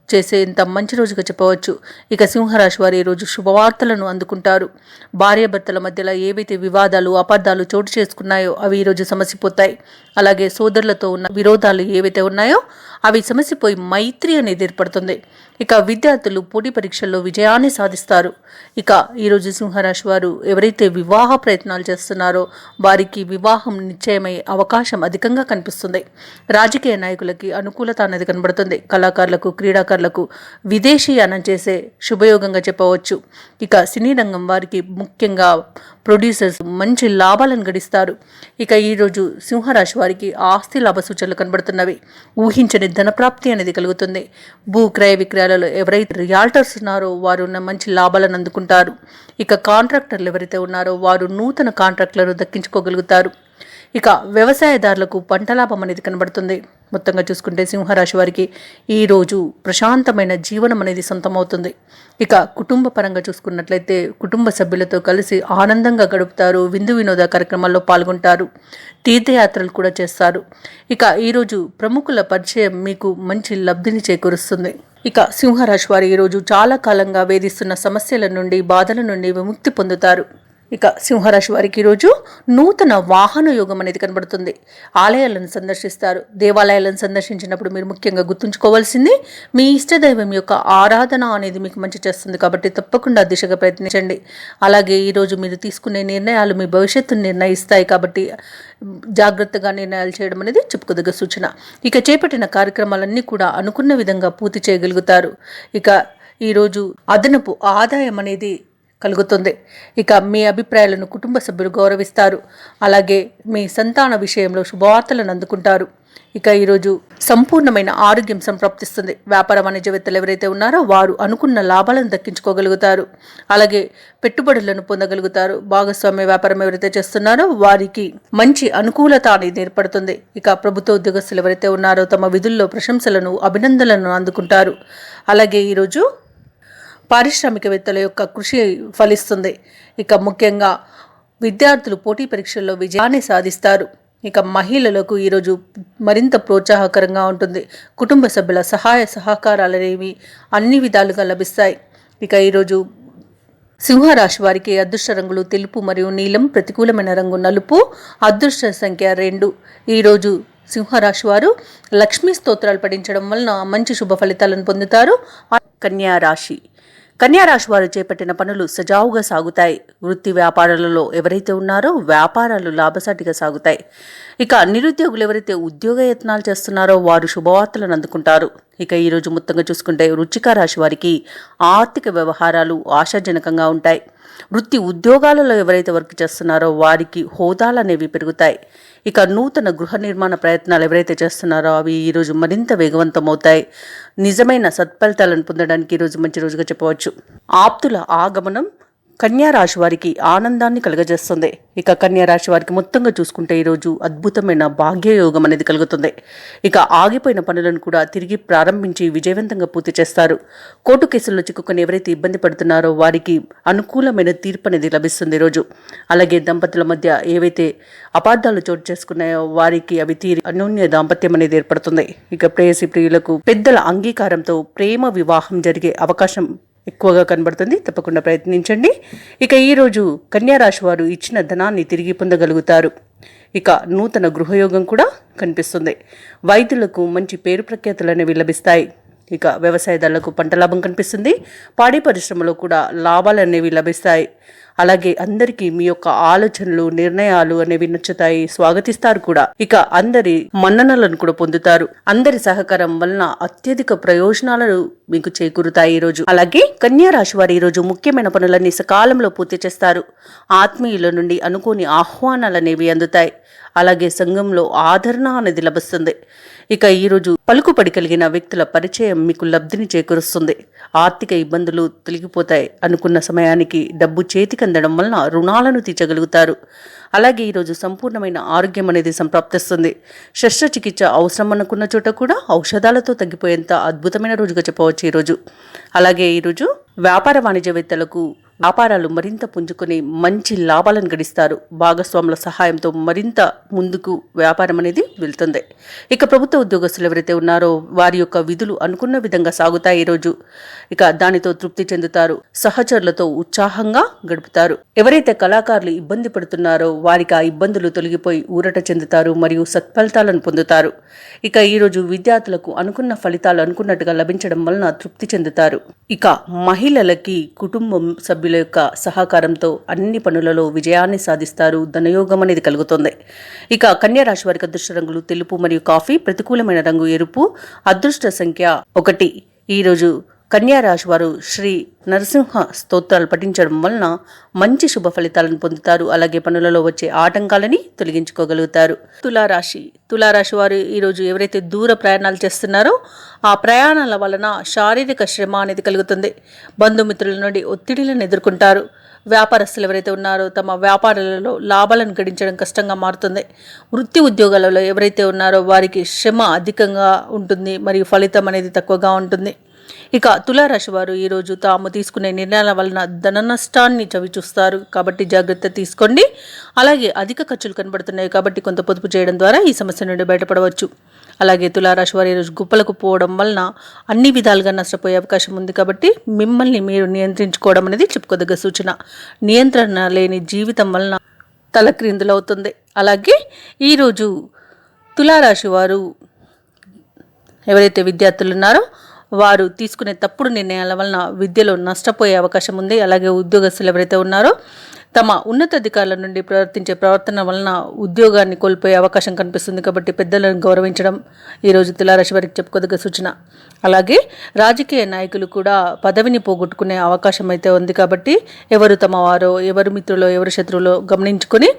చేసేంత మంచి రోజుగా చెప్పవచ్చు. ఇక సింహరాశి వారు ఈరోజు శుభవార్తలను అందుకుంటారు. భార్యాభర్తల మధ్యలో ఏవైతే వివాదాలు అపార్థాలు చోటు చేసుకున్నాయో అవి ఈరోజు సమసిపోతాయి. అలాగే సోదరులతో ఉన్న విరోధాలు ఏవైతే ఉన్నాయో అవి సమసిపోయి మైత్రి అనేది ఏర్పడుతుంది. ఇక విద్యార్థులు పోటీ పరీక్షల్లో విజయాన్ని సాధిస్తారు. ఇక ఈరోజు సింహరాశి వారు ఎవరైతే వివాహ ప్రయత్నాలు చేస్తున్నారో వారికి వివాహం నిశ్చయమయ్యే అవకాశం అధికంగా కనిపిస్తుంది. రాజకీయ నాయకులకి అనుకూలత అనేది కనబడుతుంది. కళాకారులకు క్రీడాకారులకు డైరెక్టర్లకు విదేశీయానం చేసే శుభయోగంగా చెప్పవచ్చు. ఇక సినీ రంగం వారికి ముఖ్యంగా ప్రొడ్యూసర్స్ మంచి లాభాలను గడిస్తారు. ఇక ఈరోజు సింహరాశి వారికి ఆస్తి లాభ సూచనలు కనబడుతున్నవి. ఊహించని ధనప్రాప్తి అనేది కలుగుతుంది. భూ క్రయ విక్రయాలలో ఎవరైతే రియాల్టర్స్ ఉన్నారో వారు మంచి లాభాలను అందుకుంటారు. ఇక కాంట్రాక్టర్లు ఎవరైతే ఉన్నారో వారు నూతన కాంట్రాక్టులను దక్కించుకోగలుగుతారు. ఇక వ్యవసాయదారులకు పంట లాభం అనేది కనబడుతుంది. మొత్తంగా చూసుకుంటే సింహరాశి వారికి ఈరోజు ప్రశాంతమైన జీవనం అనేది సొంతమవుతుంది. ఇక కుటుంబ పరంగా చూసుకున్నట్లయితే కుటుంబ సభ్యులతో కలిసి ఆనందంగా గడుపుతారు. విందు వినోద కార్యక్రమాల్లో పాల్గొంటారు. తీర్థయాత్రలు కూడా చేస్తారు. ఇక ఈరోజు ప్రముఖుల పరిచయం మీకు మంచి లబ్ధిని చేకూరుస్తుంది. ఇక సింహరాశి వారు ఈరోజు చాలా కాలంగా వేధిస్తున్న సమస్యల నుండి బాధల నుండి విముక్తి పొందుతారు. ఇక సింహరాశి వారికి ఈరోజు నూతన వాహన యోగం అనేది కనబడుతుంది. ఆలయాలను సందర్శిస్తారు. దేవాలయాలను సందర్శించినప్పుడు మీరు ముఖ్యంగా గుర్తుంచుకోవాల్సింది మీ ఇష్టదైవం యొక్క ఆరాధన అనేది మీకు మంచి చేస్తుంది. కాబట్టి తప్పకుండా దిశగా ప్రయత్నించండి. అలాగే ఈరోజు మీరు తీసుకునే నిర్ణయాలు మీ భవిష్యత్తును నిర్ణయిస్తాయి. కాబట్టి జాగ్రత్తగా నిర్ణయాలు చేయడం అనేది చెప్పుకోదగ్గ సూచన. ఇక చేపట్టిన కార్యక్రమాలన్నీ కూడా అనుకున్న విధంగా పూర్తి చేయగలుగుతారు. ఇక ఈరోజు అదనపు ఆదాయం అనేది కలుగుతుంది. ఇక మీ అభిప్రాయాలను కుటుంబ సభ్యులు గౌరవిస్తారు. అలాగే మీ సంతాన విషయంలో శుభవార్తలను అందుకుంటారు. ఇక ఈరోజు సంపూర్ణమైన ఆరోగ్యం సంప్రాప్తిస్తుంది. వ్యాపార వాణిజ్యవేత్తలు ఎవరైతే ఉన్నారో వారు అనుకున్న లాభాలను దక్కించుకోగలుగుతారు. అలాగే పెట్టుబడులను పొందగలుగుతారు. భాగస్వామ్య వ్యాపారం ఎవరైతే చేస్తున్నారో వారికి మంచి అనుకూలత అనేది ఏర్పడుతుంది. ఇక ప్రభుత్వ ఉద్యోగస్తులు ఎవరైతే ఉన్నారో తమ విధుల్లో ప్రశంసలను అభినందనలను అందుకుంటారు. అలాగే ఈరోజు పారిశ్రామికవేత్తల యొక్క కృషి ఫలిస్తుంది. ఇక ముఖ్యంగా విద్యార్థులు పోటీ పరీక్షల్లో విజయాన్ని సాధిస్తారు. ఇక మహిళలకు ఈరోజు మరింత ప్రోత్సాహకరంగా ఉంటుంది. కుటుంబ సభ్యుల సహాయ సహకారాలనేవి అన్ని విధాలుగా లభిస్తాయి. ఇక ఈరోజు సింహరాశి వారికి అదృష్ట రంగులు తెలుపు మరియు నీలం, ప్రతికూలమైన రంగు నలుపు, అదృష్ట సంఖ్య 2. ఈరోజు సింహరాశి వారు లక్ష్మీ స్తోత్రాలు పఠించడం వలన మంచి శుభ ఫలితాలను పొందుతారు. కన్యా రాశి వారు చేపట్టిన పనులు సజావుగా సాగుతాయి. వృత్తి వ్యాపారాలలో ఎవరైతే ఉన్నారో వ్యాపారాలు లాభసాటిగా సాగుతాయి. ఇక నిరుద్యోగులు ఎవరైతే ఉద్యోగ యత్నాలు చేస్తున్నారో వారు శుభవార్తలను అందుకుంటారు. ఇక ఈరోజు మొత్తంగా చూసుకుంటే వృశ్చిక రాశి వారికి ఆర్థిక వ్యవహారాలు ఆశాజనకంగా ఉంటాయి. వృత్తి ఉద్యోగాలలో ఎవరైతే వర్క్ చేస్తున్నారో వారికి హోదాలు అనేవి పెరుగుతాయి. ఇక నూతన గృహ నిర్మాణ ప్రయత్నాలు ఎవరైతే చేస్తున్నారో అవి ఈరోజు మరింత వేగవంతమవుతాయి. నిజమైన సత్ఫలితాలను పొందడానికి ఈరోజు మంచి రోజుగా చెప్పవచ్చు. ఆప్తుల ఆగమనం కన్యా రాశి వారికి ఆనందాన్ని కలుగజేస్తుంది. ఇక కన్యా రాశి వారికి మొత్తంగా చూసుకుంటే ఈరోజు అద్భుతమైన భాగ్యయోగం అనేది కలుగుతుంది. ఇక ఆగిపోయిన పనులను కూడా తిరిగి ప్రారంభించి విజయవంతంగా పూర్తి చేస్తారు. కోర్టు కేసుల్లో చిక్కుకొని ఎవరైతే ఇబ్బంది పడుతున్నారో వారికి అనుకూలమైన తీర్పు అనేది లభిస్తుంది ఈరోజు. అలాగే దంపతుల మధ్య ఏవైతే అపార్థాలు చోటు చేసుకున్నాయో వారికి అవి తీరి అన్యోన్య దాంపత్యం అనేది ఏర్పడుతుంది. ఇక ప్రేయసి ప్రియులకు పెద్దల అంగీకారంతో ప్రేమ వివాహం జరిగే అవకాశం ఎక్కువగా కనబడుతుంది. తప్పకుండా ప్రయత్నించండి. ఇక ఈరోజు కన్యా రాశి వారు ఇచ్చిన ధనాన్ని తిరిగి పొందగలుగుతారు. ఇక నూతన గృహయోగం కూడా కనిపిస్తుంది. వైద్యులకు మంచి పేరు ప్రఖ్యాతులు అనేవి లభిస్తాయి. ఇక వ్యవసాయదారులకు పంట లాభం కనిపిస్తుంది. పాడి పరిశ్రమలో కూడా లాభాలు అనేవి లభిస్తాయి. అలాగే అందరికీ మీ యొక్క ఆలోచనలు నిర్ణయాలు అనేవి నచ్చుతాయి, స్వాగతిస్తారు కూడా. ఇక అందరి మన్ననలను కూడా పొందుతారు. అందరి సహకారం వలన అత్యధిక ప్రయోజనాలను మీకు చేకూరుతాయి ఈరోజు. అలాగే కన్యా రాశి వారు ఈరోజు ముఖ్యమైన పనులన్నీ సకాలంలో పూర్తి చేస్తారు. ఆత్మీయుల నుండి అనుకోని ఆహ్వానాలు అనేవి అందుతాయి. అలాగే సంఘంలో ఆదరణ అనేది లభిస్తుంది. ఇక ఈరోజు పలుకుబడి కలిగిన వ్యక్తుల పరిచయం మీకు లబ్ధిని చేకూరుస్తుంది. ఆర్థిక ఇబ్బందులు తొలగిపోతాయి. అనుకున్న సమయానికి డబ్బు చేతికి అందడం వలన రుణాలను తీర్చగలుగుతారు. అలాగే ఈరోజు సంపూర్ణమైన ఆరోగ్యం అనేది సంప్రాప్తిస్తుంది. శస్త్రచికిత్స అవసరం అనుకున్న చోట కూడా ఔషధాలతో తగ్గిపోయేంత అద్భుతమైన రోజుగా చెప్పవచ్చు ఈరోజు. అలాగే ఈరోజు వ్యాపార వాణిజ్యవేత్తలకు వ్యాపారాలు మరింత పుంజుకొని మంచి లాభాలను గడిస్తారు. భాగస్వాముల సహాయంతో మరింత ముందుకు వ్యాపారం అనేది వెళ్తుంది. ఇక ప్రభుత్వ ఉద్యోగస్తులు ఎవరైతే ఉన్నారో వారి యొక్క విధులు అనుకున్న విధంగా సాగుతాయి ఈరోజు. ఇక దానితో తృప్తి చెందుతారు. సహచరులతో ఉత్సాహంగా గడుపుతారు. ఎవరైతే కళాకారులు ఇబ్బంది పడుతున్నారో వారికి ఆ ఇబ్బందులు తొలగిపోయి ఊరట చెందుతారు మరియు సత్ఫలితాలను పొందుతారు. ఇక ఈరోజు విద్యార్థులకు అనుకున్న ఫలితాలు అనుకున్నట్టుగా లభించడం వలన తృప్తి చెందుతారు. ఇక మహిళలకి కుటుంబం సభ్యుల యొక్క సహకారంతో అన్ని పనులలో విజయాన్ని సాధిస్తారు. ధనయోగం అనేది కలుగుతుంది. ఇక కన్యా రాశి వారికి అదృష్ట రంగులు తెలుపు మరియు కాఫీ, ప్రతికూలమైన రంగు ఎరుపు, అదృష్ట సంఖ్య 1. ఈరోజు కన్యా రాశి వారు శ్రీ నరసింహ స్తోత్రాలు పఠించడం వలన మంచి శుభ ఫలితాలను పొందుతారు. అలాగే పనులలో వచ్చే ఆటంకాలని తొలగించుకోగలుగుతారు. తులారాశి వారు ఈరోజు ఎవరైతే దూర ప్రయాణాలు చేస్తున్నారో ఆ ప్రయాణాల వలన శారీరక శ్రమ అనేది కలుగుతుంది. బంధుమిత్రుల నుండి ఒత్తిడిలను ఎదుర్కొంటారు. వ్యాపారస్తులు ఎవరైతే ఉన్నారో తమ వ్యాపారాలలో లాభాలను గడించడం కష్టంగా మారుతుంది. వృత్తి ఉద్యోగాలలో ఎవరైతే ఉన్నారో వారికి శ్రమ అధికంగా ఉంటుంది మరియు ఫలితం అనేది తక్కువగా ఉంటుంది. ఇక తులారాశి వారు ఈరోజు తాము తీసుకునే నిర్ణయాల వలన ధన నష్టాన్ని చవిచూస్తారు కాబట్టి జాగ్రత్త తీసుకోండి. అలాగే అధిక ఖర్చులు కనబడుతున్నాయి కాబట్టి కొంత పొదుపు చేయడం ద్వారా ఈ సమస్య నుండి బయటపడవచ్చు. అలాగే తులారాశి వారు ఈరోజు గుప్పలకు పోవడం వలన అన్ని విధాలుగా నష్టపోయే అవకాశం ఉంది కాబట్టి మిమ్మల్ని మీరు నియంత్రించుకోవడం అనేది చెప్పుకోదగ్గ సూచన. నియంత్రణ లేని జీవితం వలన తలక్రిందులవుతుంది. అలాగే ఈరోజు తులారాశి వారు ఎవరైతే విద్యార్థులు ఉన్నారో వారు తీసుకునే తప్పుడు నిర్ణయాల వలన విద్యలో నష్టపోయే అవకాశం ఉంది. అలాగే ఉద్యోగస్తులు ఎవరైతే ఉన్నారో తమ ఉన్నతాధికారుల నుండి ప్రవర్తన వలన ఉద్యోగాన్ని కోల్పోయే అవకాశం కనిపిస్తుంది కాబట్టి పెద్దలను గౌరవించడం ఈరోజు తులారాశి వారికి చెప్పుకోదగ్గ సూచన. అలాగే రాజకీయ నాయకులు కూడా పదవిని పోగొట్టుకునే అవకాశం అయితే ఉంది కాబట్టి ఎవరు తమ వారో, ఎవరు మిత్రులో, ఎవరు శత్రువులో గమనించుకొని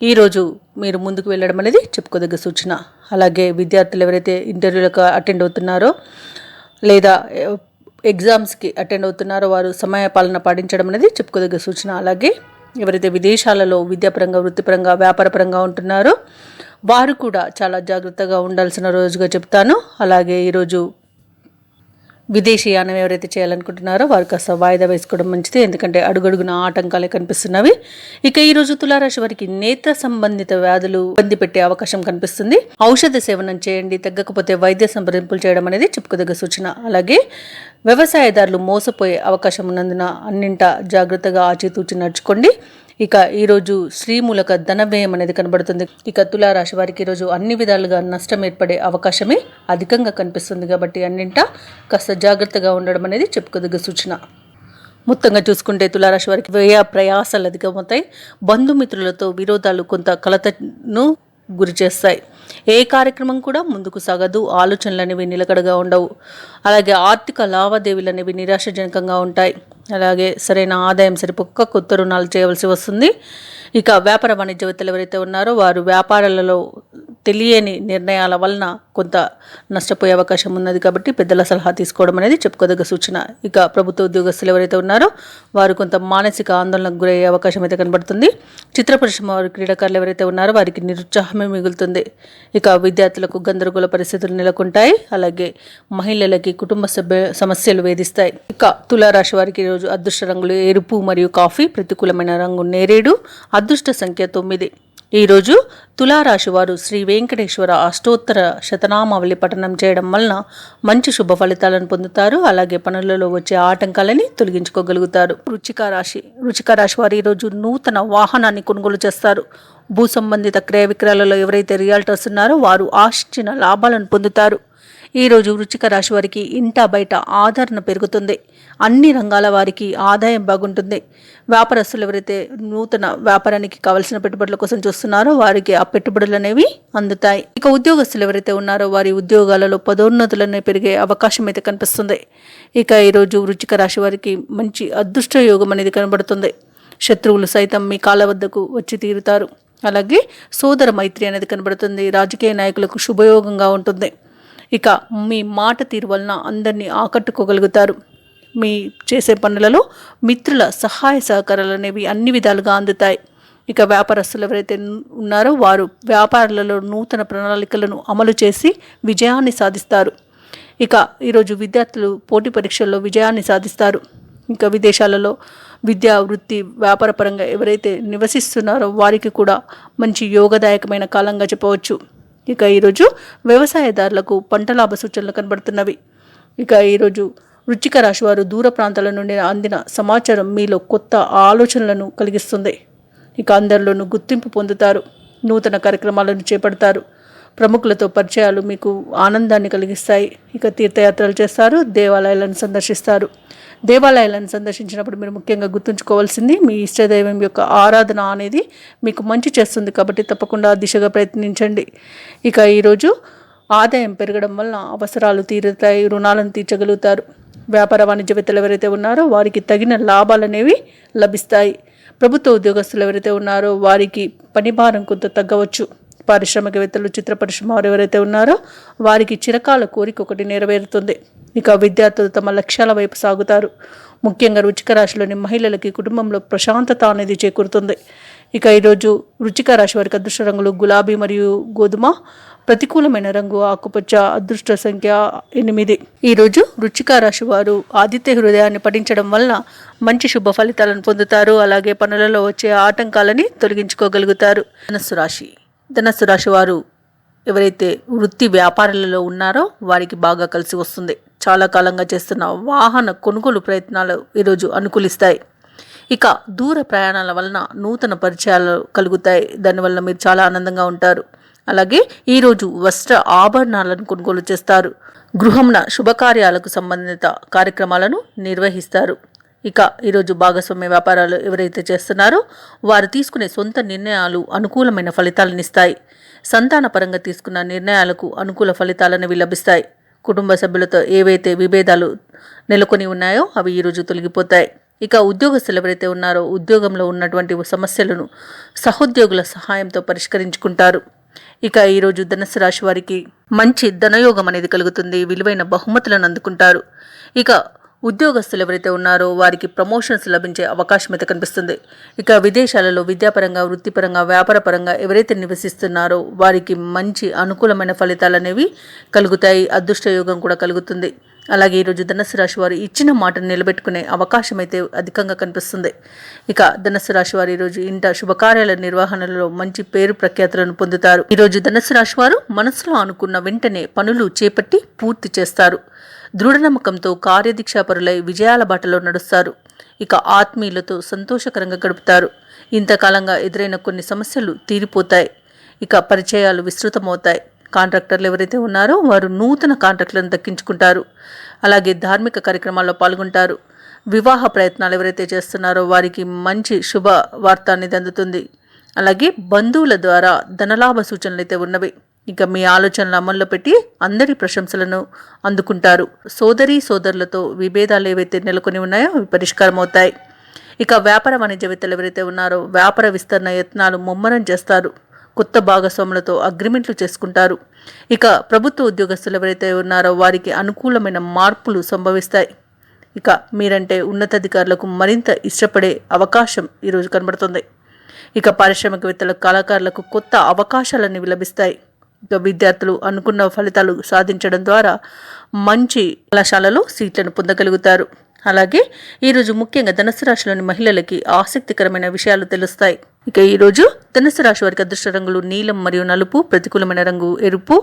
ఈరోజు మీరు ముందుకు వెళ్ళడం అనేది చెప్పుకోదగ్గ సూచన. అలాగే విద్యార్థులు ఎవరైతే ఇంటర్వ్యూలకు అటెండ్ అవుతున్నారో లేదా ఎగ్జామ్స్కి అటెండ్ అవుతున్నారో వారు సమయపాలన పాటించడం అనేది చెప్పుకోదగ్గ సూచన. అలాగే ఎవరైతే విదేశాలలో విద్యాపరంగా, వృత్తిపరంగా, వ్యాపారపరంగా ఉంటున్నారో వారు కూడా చాలా జాగ్రత్తగా ఉండాల్సిన రోజుగా చెప్తాను. అలాగే ఈరోజు విదేశీయానం ఎవరైతే చేయాలనుకుంటున్నారో వారు కాస్త వాయిదా వేసుకోవడం మంచిది, ఎందుకంటే అడుగడుగున ఆటంకాలే కనిపిస్తున్నవి. ఇక ఈరోజు తులారాశి వారికి నేత్ర సంబంధిత వ్యాధులు ఇబ్బంది పెట్టే అవకాశం కనిపిస్తుంది. ఔషధ సేవనం చేయండి, తగ్గకపోతే వైద్య సంప్రదింపులు చేయడం అనేది చెప్పుకోదగ్గ సూచన. అలాగే వ్యవసాయదారులు మోసపోయే అవకాశం ఉన్నందున అన్నింటా జాగ్రత్తగా ఆచితూచి నడుచుకోండి. ఇక ఈరోజు శ్రీమూలక ధన వ్యయం అనేది కనబడుతుంది. ఇక తులారాశి వారికి ఈరోజు అన్ని విధాలుగా నష్టం ఏర్పడే అవకాశమే అధికంగా కనిపిస్తుంది కాబట్టి అన్నింటా కాస్త జాగ్రత్తగా ఉండడం అనేది చెప్పుకోదగ్గ సూచన. మొత్తంగా చూసుకుంటే తులారాశి వారికి వ్యయ ప్రయాసాలు అధికమవుతాయి. బంధుమిత్రులతో విరోధాలు కొంత కలతను గురి చేస్తాయి. ఏ కార్యక్రమం కూడా ముందుకు సాగదు. ఆలోచనలు అనేవి నిలకడగా ఉండవు. అలాగే ఆర్థిక లావాదేవీలు అనేవి నిరాశజనకంగా ఉంటాయి. అలాగే సరైన ఆదాయం సరిపోక కొత్త రుణాలు చేయవలసి వస్తుంది. ఇక వ్యాపార వాణిజ్యవేత్తలు ఎవరైతే ఉన్నారో వారు వ్యాపారాలలో తెలియని నిర్ణయాల వలన కొంత నష్టపోయే అవకాశం ఉన్నది కాబట్టి పెద్దల సలహా తీసుకోవడం అనేది చెప్పుకోదగ్గ సూచన. ఇక ప్రభుత్వ ఉద్యోగస్తులు ఎవరైతే ఉన్నారో వారు కొంత మానసిక ఆందోళనకు గురయ్యే అవకాశం అయితే కనబడుతుంది. చిత్ర పరిశ్రమ వారు క్రీడాకారులు ఎవరైతే ఉన్నారో వారికి నిరుత్సాహమే మిగులుతుంది. ఇక విద్యార్థులకు గందరగోళ పరిస్థితులు నెలకొంటాయి. అలాగే మహిళలకి కుటుంబ సమస్యలు వేధిస్తాయి. ఇక తులారాశి వారికి ఈరోజు అదృష్ట రంగులు ఎరుపు మరియు కాఫీ, ప్రతికూలమైన రంగు నేరేడు, అదృష్ట సంఖ్య 9. ఈరోజు తులారాశి వారు శ్రీ వెంకటేశ్వర అష్టోత్తర శతనామావళి పఠనం చేయడం వలన మంచి శుభ ఫలితాలను పొందుతారు. అలాగే పనులలో వచ్చే ఆటంకాలని తొలగించుకోగలుగుతారు. వృశ్చిక రాశి వారు ఈరోజు నూతన వాహనాన్ని కొనుగోలు చేస్తారు. భూ సంబంధిత క్రయ విక్రయాలలో ఎవరైతే రియాల్టర్స్ ఉన్నారో వారు ఆశించిన లాభాలను పొందుతారు. ఈరోజు వృశ్చిక రాశి వారికి ఇంటా బయట ఆదరణ పెరుగుతుంది. అన్ని రంగాల వారికి ఆదాయం బాగుంటుంది. వ్యాపారస్తులు ఎవరైతే నూతన వ్యాపారానికి కావలసిన పెట్టుబడుల కోసం చూస్తున్నారో వారికి ఆ పెట్టుబడులు అనేవి అందుతాయి. ఇక ఉద్యోగస్తులు ఎవరైతే ఉన్నారో వారి ఉద్యోగాలలో పదోన్నతులనే పెరిగే అవకాశం అయితే కనిపిస్తుంది. ఇక ఈరోజు వృశ్చిక రాశి వారికి మంచి అదృష్ట యోగం అనేది కనబడుతుంది. శత్రువులు సైతం మీ కాళ్ళ వద్దకు వచ్చి తీరుతారు. అలాగే సోదర మైత్రి అనేది కనబడుతుంది. రాజకీయ నాయకులకు శుభయోగంగా ఉంటుంది. ఇక మీ మాట తీరు వలన అందరినీ ఆకట్టుకోగలుగుతారు. మీ చేసే పనులలో మిత్రుల సహాయ సహకారాలు అనేవి అన్ని విధాలుగా అందుతాయి. ఇక వ్యాపారస్తులు ఎవరైతే ఉన్నారో వారు వ్యాపారాలలో నూతన ప్రణాళికలను అమలు చేసి విజయాన్ని సాధిస్తారు. ఇక ఈరోజు విద్యార్థులు పోటీ పరీక్షల్లో విజయాన్ని సాధిస్తారు. ఇంకా విదేశాలలో విద్యా, వృత్తి, వ్యాపార పరంగా ఎవరైతే నివసిస్తున్నారో వారికి కూడా మంచి యోగదాయకమైన కాలంగా చెప్పవచ్చు. ఇక ఈరోజు వ్యవసాయదారులకు పంట లాభ సూచనలు కనబడుతున్నవి. ఇక ఈరోజు వృశ్చిక రాశి వారు దూర ప్రాంతాల నుండి అందిన సమాచారం మీలో కొత్త ఆలోచనలను కలిగిస్తుంది. ఇక అందరిలోనూ గుర్తింపు పొందుతారు. నూతన కార్యక్రమాలను చేపడతారు. ప్రముఖులతో పరిచయాలు మీకు ఆనందాన్ని కలిగిస్తాయి. ఇక తీర్థయాత్రలు చేస్తారు. దేవాలయాలను సందర్శిస్తారు. దేవాలయాలను సందర్శించినప్పుడు మీరు ముఖ్యంగా గుర్తుంచుకోవాల్సింది మీ ఇష్టదైవం యొక్క ఆరాధన అనేది మీకు మంచి చేస్తుంది కాబట్టి తప్పకుండా దిశగా ప్రయత్నించండి. ఇక ఈరోజు ఆదాయం పెరగడం వలన అవసరాలు తీరుతాయి. రుణాలను తీర్చగలుగుతారు. వ్యాపార వాణిజ్యవేత్తలు ఎవరైతే ఉన్నారో వారికి తగిన లాభాలు అనేవి లభిస్తాయి. ప్రభుత్వ ఉద్యోగస్తులు ఎవరైతే ఉన్నారో వారికి పని భారం కొంత తగ్గవచ్చు. పారిశ్రామికవేత్తలు, చిత్ర పరిశ్రమ వారు ఎవరైతే ఉన్నారో వారికి చిరకాల కోరిక ఒకటి నెరవేరుతుంది. ఇక విద్యార్థులు తమ లక్ష్యాల వైపు సాగుతారు. ముఖ్యంగా వృశ్చిక రాశిలోని మహిళలకి కుటుంబంలో ప్రశాంతత అనేది చేకూరుతుంది. ఇక ఈరోజు వృశ్చిక రాశి వారికి అదృష్ట రంగులు గులాబీ మరియు గోధుమ, ప్రతికూలమైన రంగు ఆకుపచ్చ, అదృష్ట సంఖ్య 8. ఈరోజు వృశ్చిక రాశి వారు ఆదిత్య హృదయాన్ని పఠించడం వలన మంచి శుభ ఫలితాలను పొందుతారు. అలాగే పనులలో వచ్చే ఆటంకాలని తొలగించుకోగలుగుతారు. ధనస్సు రాశి వారు ఎవరైతే వృత్తి వ్యాపారాలలో ఉన్నారో వారికి బాగా కలిసి వస్తుంది. చాలా కాలంగా చేస్తున్న వాహన కొనుగోలు ప్రయత్నాలు ఈరోజు అనుకూలిస్తాయి. ఇక దూర ప్రయాణాల వలన నూతన పరిచయాలు కలుగుతాయి. దానివల్ల మీరు చాలా ఆనందంగా ఉంటారు. అలాగే ఈరోజు వస్త్ర ఆభరణాలను కొనుగోలు చేస్తారు. గృహంన శుభకార్యాలకు సంబంధిత కార్యక్రమాలను నిర్వహిస్తారు. ఇక ఈరోజు భాగస్వామ్య వ్యాపారాలు ఎవరైతే చేస్తున్నారో వారు తీసుకునే సొంత నిర్ణయాలు అనుకూలమైన ఫలితాలను ఇస్తాయి. సంతాన పరంగా తీసుకున్న నిర్ణయాలకు అనుకూల ఫలితాలనేవి లభిస్తాయి. కుటుంబ సభ్యులతో ఏవైతే విభేదాలు నెలకొని ఉన్నాయో అవి ఈరోజు తొలగిపోతాయి. ఇక ఉద్యోగస్తులు ఎవరైతే ఉన్నారో ఉద్యోగంలో ఉన్నటువంటి సమస్యలను సహోద్యోగుల సహాయంతో పరిష్కరించుకుంటారు. ఇక ఈరోజు ధనుస్సు రాశి వారికి మంచి ధనయోగం అనేది కలుగుతుంది. విలువైన బహుమతులను అందుకుంటారు. ఇక ఉద్యోగస్తులు ఎవరైతే ఉన్నారో వారికి ప్రమోషన్స్ లభించే అవకాశం అయితే కనిపిస్తుంది. ఇక విదేశాలలో విద్యాపరంగా, వృత్తిపరంగా, వ్యాపారపరంగా ఎవరైతే నివసిస్తున్నారో వారికి మంచి అనుకూలమైన ఫలితాలు అనేవి కలుగుతాయి. అదృష్ట యోగం కూడా కలుగుతుంది. అలాగే ఈరోజు ధనుస్సు రాశి వారు ఇచ్చిన మాటను నిలబెట్టుకునే అవకాశం అయితే అధికంగా కనిపిస్తుంది. ఇక ధనుస్సు రాశి వారు ఈరోజు ఇంట శుభకార్యాల నిర్వహణలో మంచి పేరు ప్రఖ్యాతులను పొందుతారు. ఈరోజు ధనుస్సు రాశి వారు మనసులో అనుకున్న వెంటనే పనులు చేపట్టి పూర్తి చేస్తారు. దృఢ నమ్మకంతో కార్యదీక్షాపరులై విజయాల బాటలో నడుస్తారు. ఇక ఆత్మీయులతో సంతోషకరంగా గడుపుతారు. ఇంతకాలంగా ఎదురైన కొన్ని సమస్యలు తీరిపోతాయి. ఇక పరిచయాలు విస్తృతమవుతాయి. కాంట్రాక్టర్లు ఎవరైతే ఉన్నారో వారు నూతన కాంట్రాక్టులను దక్కించుకుంటారు. అలాగే ధార్మిక కార్యక్రమాల్లో పాల్గొంటారు. వివాహ ప్రయత్నాలు ఎవరైతే చేస్తున్నారో వారికి మంచి శుభ వార్త అనేది అందుతుంది. అలాగే బంధువుల ద్వారా ధనలాభ సూచనలు అయితే ఉన్నవి. ఇక మీ ఆలోచనలు అమల్లో పెట్టి అందరి ప్రశంసలను అందుకుంటారు. సోదరులతో విభేదాలు ఏవైతే నెలకొని ఉన్నాయో అవి పరిష్కారం అవుతాయి. ఇక వ్యాపార వాణిజ్యవేత్తలు ఎవరైతే ఉన్నారో వ్యాపార విస్తరణ యత్నాలు ముమ్మరం చేస్తారు. కొత్త భాగస్వాములతో అగ్రిమెంట్లు చేసుకుంటారు. ఇక ప్రభుత్వ ఉద్యోగస్తులు ఎవరైతే ఉన్నారో వారికి అనుకూలమైన మార్పులు సంభవిస్తాయి. ఇక మీరంటే ఉన్నతాధికారులకు మరింత ఇష్టపడే అవకాశం ఈరోజు కనబడుతుంది. ఇక పారిశ్రామికవేత్తలకు, కళాకారులకు కొత్త అవకాశాలన్నీ లభిస్తాయి. ఇక విద్యార్థులు అనుకున్న ఫలితాలు సాధించడం ద్వారా మంచి కళాశాలలో సీట్లను పొందగలుగుతారు. అలాగే ఈరోజు ముఖ్యంగా ధనుస్సు రాశిలోని మహిళలకి ఆసక్తికరమైన విషయాలు తెలుస్తాయి. ఇక ఈరోజు ధనుస్సు రాశి వారికి అదృష్ట రంగులు నీలం మరియు నలుపు, ప్రతికూలమైన రంగు ఎరుపు,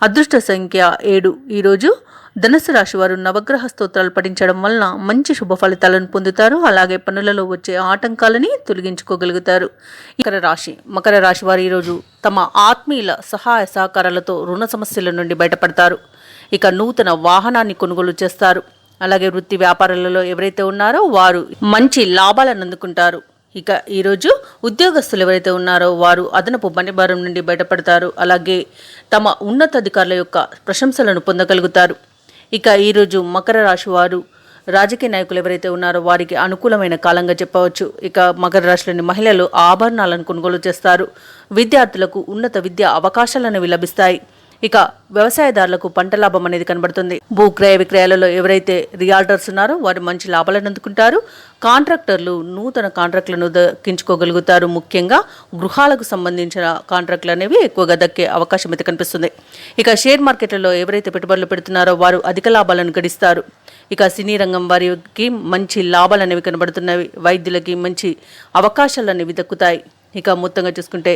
అదృష్ట సంఖ్య 7. ఈరోజు ధనుస్సు రాశి వారు నవగ్రహ స్తోత్రాలు పఠించడం వలన మంచి శుభ ఫలితాలను పొందుతారు. అలాగే పనులలో వచ్చే ఆటంకాలని తొలగించుకోగలుగుతారు. మకర రాశి వారు ఈరోజు తమ ఆత్మీయుల సహాయ సహకారాలతో రుణ సమస్యల నుండి బయటపడతారు. ఇక నూతన వాహనాన్ని కొనుగోలు చేస్తారు. అలాగే వృత్తి వ్యాపారాలలో ఎవరైతే ఉన్నారో వారు మంచి లాభాలను అందుకుంటారు. ఇక ఈరోజు ఉద్యోగస్తులు ఎవరైతే ఉన్నారో వారు అదనపు పనిభారం నుండి బయటపడతారు. అలాగే తమ ఉన్నతాధికారుల యొక్క ప్రశంసలను పొందగలుగుతారు. ఇక ఈరోజు మకర రాశి వారు రాజకీయ నాయకులు ఎవరైతే ఉన్నారో వారికి అనుకూలమైన కాలంగా చెప్పవచ్చు. ఇక మకర రాశిలోని మహిళలు ఆభరణాలను కొనుగోలు చేస్తారు. విద్యార్థులకు ఉన్నత విద్యా అవకాశాలను లభిస్తాయి. ఇక వ్యవసాయదారులకు పంట లాభం అనేది కనబడుతుంది. భూ క్రయ విక్రయాలలో ఎవరైతే రియాల్టర్స్ ఉన్నారో వారు మంచి లాభాలను అందుకుంటారు. కాంట్రాక్టర్లు నూతన కాంట్రాక్టులను దక్కించుకోగలుగుతారు. ముఖ్యంగా గృహాలకు సంబంధించిన కాంట్రాక్టులు అనేవి ఎక్కువగా దక్కే అవకాశం అయితే కనిపిస్తుంది. ఇక షేర్ మార్కెట్లలో ఎవరైతే పెట్టుబడులు పెడుతున్నారో వారు అధిక లాభాలను గడిస్తారు. ఇక సినీ రంగం వారికి మంచి లాభాలు అనేవి కనబడుతున్నవి. వైద్యులకి మంచి అవకాశాలు అనేవి దక్కుతాయి. ఇక మొత్తంగా చూసుకుంటే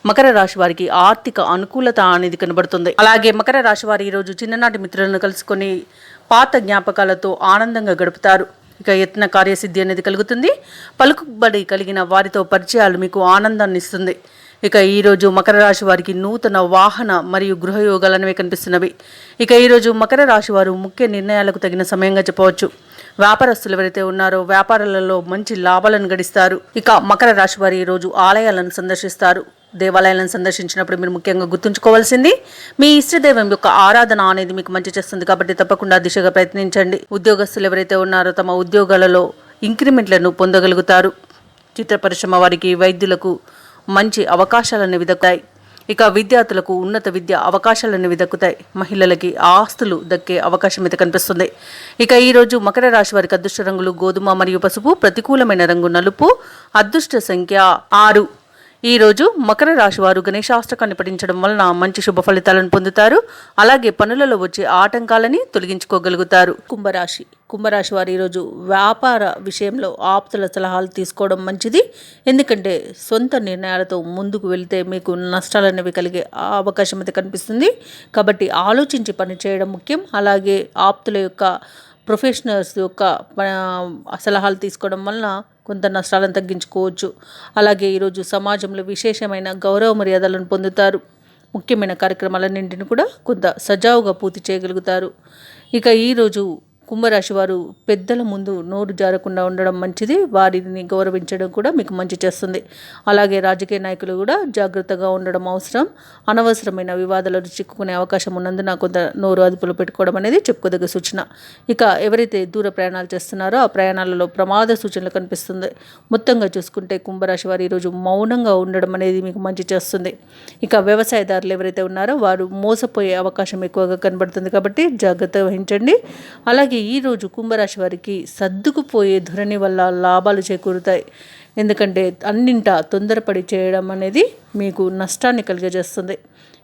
మకర రాశి వారికి ఆర్థిక అనుకూలత అనేది కనబడుతుంది. అలాగే మకర రాశి వారు ఈరోజు చిన్ననాటి మిత్రులను కలుసుకొని పాత జ్ఞాపకాలతో ఆనందంగా గడుపుతారు. ఇక యత్న కార్యసిద్ధి అనేది కలుగుతుంది. పలుకుబడి కలిగిన వారితో పరిచయాలు మీకు ఆనందాన్ని ఇస్తుంది. ఇక ఈరోజు మకర రాశి వారికి నూతన వాహన మరియు గృహయోగాలు అనేవి కనిపిస్తున్నవి. ఇక ఈరోజు మకర రాశి వారు ముఖ్య నిర్ణయాలకు తగిన సమయంగా చెప్పవచ్చు. వ్యాపారస్తులు ఎవరైతే ఉన్నారో వ్యాపారాలలో మంచి లాభాలను గడిస్తారు. ఇక మకర రాశి వారు ఈరోజు ఆలయాలను సందర్శిస్తారు. దేవాలయాలను సందర్శించినప్పుడు మీరు ముఖ్యంగా గుర్తుంచుకోవాల్సింది మీ ఇష్టదైవం యొక్క ఆరాధన అనేది మీకు మంచి చేస్తుంది కాబట్టి తప్పకుండా దిశగా ప్రయత్నించండి. ఉద్యోగస్తులు ఎవరైతే ఉన్నారో తమ ఉద్యోగాలలో ఇంక్రిమెంట్లను పొందగలుగుతారు. చిత్ర పరిశ్రమ వారికి, వైద్యులకు మంచి అవకాశాలను దక్కుతాయి. ఇక విద్యార్థులకు ఉన్నత విద్య అవకాశాలను దక్కుతాయి. మహిళలకి ఆస్తులు దక్కే అవకాశం అయితే కనిపిస్తుంది. ఇక ఈరోజు మకర రాశి వారికి అదృష్ట రంగులు గోధుమ మరియు పసుపు, ప్రతికూలమైన రంగు నలుపు, అదృష్ట సంఖ్య 6. ఈరోజు మకర రాశి వారు గణేశాష్టకాన్ని పఠించడం వలన మంచి శుభ ఫలితాలను పొందుతారు. అలాగే పనులలో వచ్చే ఆటంకాలని తొలగించుకోగలుగుతారు. కుంభరాశి వారు ఈరోజు వ్యాపార విషయంలో ఆప్తుల సలహాలు తీసుకోవడం మంచిది. ఎందుకంటే సొంత నిర్ణయాలతో ముందుకు వెళ్తే మీకు నష్టాలు అనేవి కలిగే అవకాశం అయితే కనిపిస్తుంది. కాబట్టి ఆలోచించి పని చేయడం ముఖ్యం. అలాగే ఆప్తుల యొక్క ప్రొఫెషనల్స్ యొక్క సలహాలు తీసుకోవడం వలన కొంత నష్టాలను తగ్గించుకోవచ్చు. అలాగే ఈరోజు సమాజంలో విశేషమైన గౌరవ మర్యాదలను పొందుతారు. ముఖ్యమైన కార్యక్రమాలన్నింటిని కూడా కొంత సజావుగా పూర్తి చేయగలుగుతారు. ఇక ఈరోజు కుంభరాశి వారు పెద్దల ముందు నోరు జారకుండా ఉండడం మంచిది. వారిని గౌరవించడం కూడా మీకు మంచి చేస్తుంది. అలాగే రాజకీయ నాయకులు కూడా జాగ్రత్తగా ఉండడం అవసరం. అనవసరమైన వివాదాలను చిక్కుకునే అవకాశం ఉన్నందున కొంత నోరు అదుపులో పెట్టుకోవడం అనేది చెప్పుకోదగ్గ సూచన. ఇక ఎవరైతే దూర ప్రయాణాలు చేస్తున్నారో ఆ ప్రయాణాలలో ప్రమాద సూచనలు కనిపిస్తుంది. మొత్తంగా చూసుకుంటే కుంభరాశి వారు ఈరోజు మౌనంగా ఉండడం అనేది మీకు మంచి చేస్తుంది. ఇక వ్యవసాయదారులు ఎవరైతే ఉన్నారో వారు మోసపోయే అవకాశం ఎక్కువగా కనబడుతుంది కాబట్టి జాగ్రత్త వహించండి. అలాగే ఈరోజు కుంభరాశి వారికి సర్దుకుపోయే ధోరణి వల్ల లాభాలు చేకూరుతాయి. ఎందుకంటే అన్నింటా తొందరపడి చేయడం అనేది మీకు నష్టాన్ని కలిగజేస్తుంది.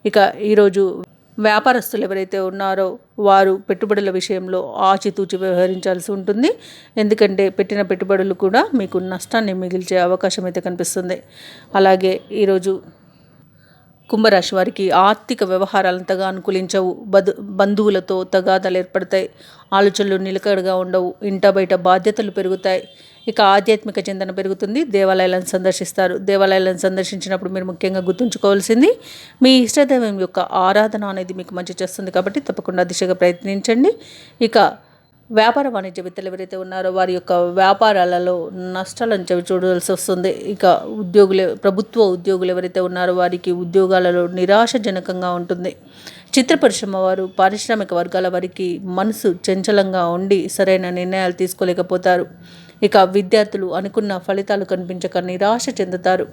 ఇక ఈరోజు వ్యాపారస్తులు ఎవరైతే ఉన్నారో వారు పెట్టుబడుల విషయంలో ఆచితూచి వ్యవహరించాల్సి ఉంటుంది. ఎందుకంటే పెట్టిన పెట్టుబడులు కూడా మీకు నష్టాన్ని మిగిల్చే అవకాశం అయితే కనిపిస్తుంది. అలాగే ఈరోజు కుంభరాశి వారికి ఆర్థిక వ్యవహారాలంతగా అనుకూలించవు. బంధువులతో తగాదాలు ఏర్పడతాయి. ఆలోచనలు నిలకడగా ఉండవు. ఇంట బయట బాధ్యతలు పెరుగుతాయి. ఇక ఆధ్యాత్మిక చింతన పెరుగుతుంది. దేవాలయాలను సందర్శిస్తారు. దేవాలయాలను సందర్శించినప్పుడు మీరు ముఖ్యంగా గుర్తుంచుకోవాల్సింది మీ ఇష్టదైవం యొక్క ఆరాధన అనేది మీకు మంచి చేస్తుంది కాబట్టి తప్పకుండా దిశగా ప్రయత్నించండి. ఇక వ్యాపార వాణిజ్యవేత్తలు ఎవరైతే ఉన్నారో వారి యొక్క వ్యాపారాలలో నష్టాలను చవి చూడాల్సి వస్తుంది. ఇక ప్రభుత్వ ఉద్యోగులు ఎవరైతే ఉన్నారో వారికి ఉద్యోగాలలో నిరాశజనకంగా ఉంటుంది. చిత్ర పరిశ్రమ వారు, పారిశ్రామిక వర్గాల వారికి మనసు చంచలంగా ఉండి సరైన నిర్ణయాలు తీసుకోలేకపోతారు. ఇక విద్యార్థులు అనుకున్న ఫలితాలు కనిపించక నిరాశ చెందుతారు.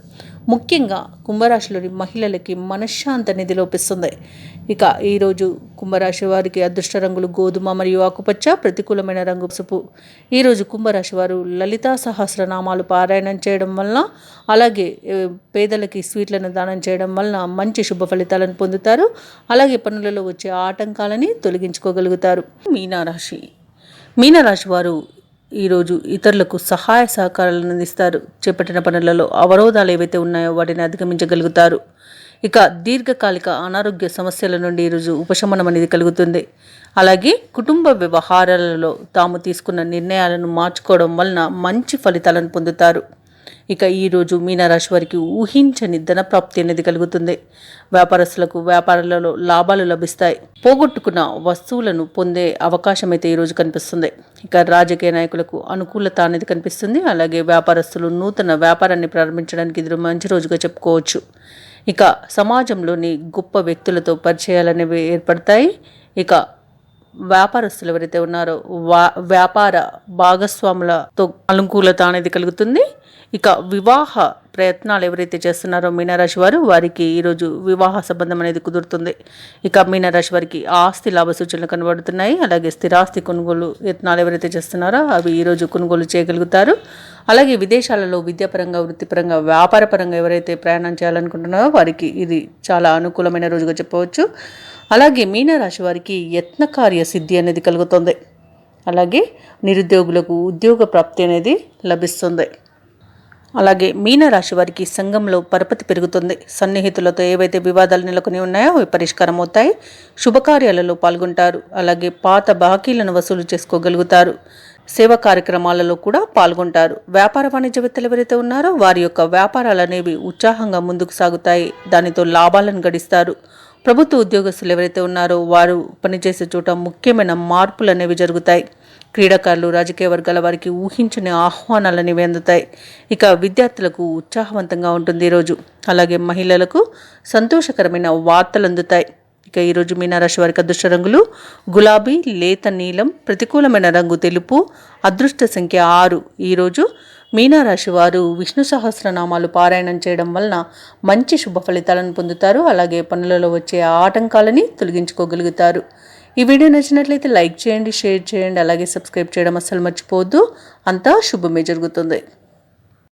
ముఖ్యంగా కుంభరాశిలోని మహిళలకి మనశ్శాంతి అనేది లోపిస్తుంది. ఇక ఈరోజు కుంభరాశి వారికి అదృష్ట రంగులు గోధుమ మరియు ఆకుపచ్చ, ప్రతికూలమైన రంగు పసుపు. ఈరోజు కుంభరాశి వారు లలితా సహస్రనామాలు పారాయణం చేయడం వలన, అలాగే పేదలకి స్వీట్లను దానం చేయడం వలన మంచి శుభ ఫలితాలను పొందుతారు. అలాగే పనులలో వచ్చే ఆటంకాలని తొలగించుకోగలుగుతారు. మీనరాశి వారు ఈరోజు ఇతరులకు సహాయ సహకారాలను అందిస్తారు. చేపట్టిన పనులలో అవరోధాలు ఏవైతే ఉన్నాయో వాటిని అధిగమించగలుగుతారు. ఇక దీర్ఘకాలిక అనారోగ్య సమస్యల నుండి ఈరోజు ఉపశమనం అనేది కలుగుతుంది. అలాగే కుటుంబ వ్యవహారాలలో తాము తీసుకున్న నిర్ణయాలను మార్చుకోవడం వలన మంచి ఫలితాలను పొందుతారు. ఇక ఈరోజు మీనరాశి వారికి ఊహించని ధన ప్రాప్తి అనేది కలుగుతుంది. వ్యాపారస్తులకు వ్యాపారాలలో లాభాలు లభిస్తాయి. పోగొట్టుకున్న వస్తువులను పొందే అవకాశం అయితే ఈరోజు కనిపిస్తుంది. ఇక రాజకీయ నాయకులకు అనుకూలత అనేది కనిపిస్తుంది. అలాగే వ్యాపారస్తులు నూతన వ్యాపారాన్ని ప్రారంభించడానికి ఇది మంచి రోజుగా చెప్పుకోవచ్చు. ఇక సమాజంలోని గొప్ప వ్యక్తులతో పరిచయాలనేవి ఏర్పడతాయి. ఇక వ్యాపారస్తులు ఎవరైతే ఉన్నారో వ్యాపార భాగస్వాములతో అనుకూలత అనేది కలుగుతుంది. ఇక వివాహ ప్రయత్నాలు ఎవరైతే చేస్తున్నారో మీనరాశి వారు వారికి ఈరోజు వివాహ సంబంధం అనేది కుదురుతుంది. ఇక మీనరాశి వారికి ఆస్తి లాభ సూచనలు కనబడుతున్నాయి. అలాగే స్థిరాస్తి కొనుగోలు యత్నాలు ఎవరైతే చేస్తున్నారో అవి ఈరోజు కొనుగోలు చేయగలుగుతారు. అలాగే విదేశాలలో విద్యాపరంగా, వృత్తిపరంగా, వ్యాపారపరంగా ఎవరైతే ప్రయాణం చేయాలనుకుంటున్నారో వారికి ఇది చాలా అనుకూలమైన రోజుగా చెప్పవచ్చు. అలాగే మీనరాశి వారికి యత్నకార్య సిద్ధి అనేది కలుగుతుంది. అలాగే నిరుద్యోగులకు ఉద్యోగ ప్రాప్తి అనేది లభిస్తుంది. అలాగే మీనరాశి వారికి సంఘంలో పరపతి పెరుగుతుంది. సన్నిహితులతో ఏవైతే వివాదాలు నెలకొని ఉన్నాయో అవి పరిష్కారం అవుతాయి. శుభకార్యాలలో పాల్గొంటారు. అలాగే పాత బాకీలను వసూలు చేసుకోగలుగుతారు. సేవా కార్యక్రమాలలో కూడా పాల్గొంటారు. వ్యాపార వాణిజ్యవేత్తలు ఎవరైతే ఉన్నారో వారి యొక్క వ్యాపారాలు అనేవి ఉత్సాహంగా ముందుకు సాగుతాయి. దానితో లాభాలను గడిస్తారు. ప్రభుత్వ ఉద్యోగస్తులు ఎవరైతే ఉన్నారో వారు పనిచేసే చోట ముఖ్యమైన మార్పులు అనేవి జరుగుతాయి. క్రీడాకారులు, రాజకీయ వర్గాల వారికి ఊహించని ఆహ్వానాలని అందుతాయి. ఇక విద్యార్థులకు ఉత్సాహవంతంగా ఉంటుంది ఈరోజు. అలాగే మహిళలకు సంతోషకరమైన వార్తలు అందుతాయి. ఇక ఈరోజు మీనరాశి వారికి అదృష్ట రంగులు గులాబీ, లేత నీలం, ప్రతికూలమైన రంగు తెలుపు, అదృష్ట సంఖ్య 6. ఈరోజు మీనరాశి వారు విష్ణు సహస్రనామాలు పారాయణం చేయడం వలన మంచి శుభ ఫలితాలను పొందుతారు. అలాగే పనులలో వచ్చే ఆటంకాలని తొలగించుకోగలుగుతారు. ఈ వీడియో నచ్చినట్లయితే లైక్ చేయండి, షేర్ చేయండి, అలాగే సబ్స్క్రైబ్ చేయడం అస్సలు మర్చిపోవద్దు. అంతా శుభమే జరుగుతుంది.